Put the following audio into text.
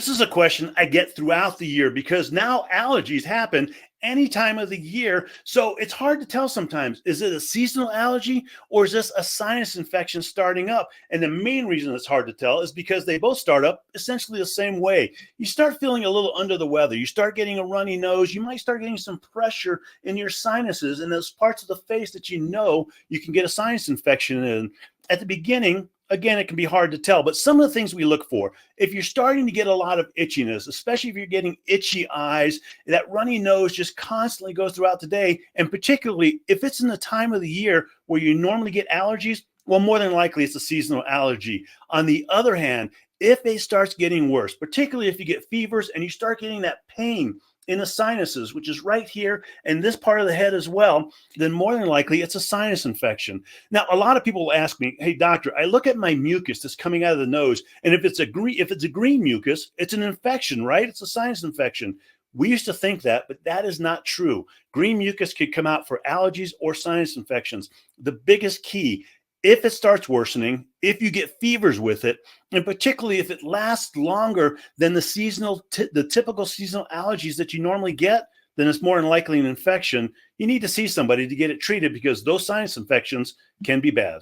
This is a question I get throughout the year because now allergies happen any time of the year. So it's hard to tell sometimes. Is it a seasonal allergy or is this a sinus infection starting up? And the main reason it's hard to tell is because they both start up essentially the same way. You start feeling a little under the weather. You start getting a runny nose. You might start getting some pressure in your sinuses and those parts of the face that you can get a sinus infection in. At the beginning, again, it can be hard to tell, but some of the things we look for, if you're starting to get a lot of itchiness, especially if you're getting itchy eyes, that runny nose just constantly goes throughout the day, and particularly if it's in the time of the year where you normally get allergies, well, more than likely it's a seasonal allergy. On the other hand, if it starts getting worse, particularly if you get fevers and you start getting that pain in the sinuses, which is right here and this part of the head as well, then more than likely it's a sinus infection. Now, a lot of people will ask me, "Hey, doctor, I look at my mucus that's coming out of the nose, and if it's a green mucus, it's an infection, right? It's a sinus infection." We used to think that, but that is not true. Green mucus could come out for allergies or sinus infections. The biggest key, if it starts worsening, if you get fevers with it, and particularly if it lasts longer than the typical seasonal allergies that you normally get, then it's more than likely an infection. You need to see somebody to get it treated because those sinus infections can be bad.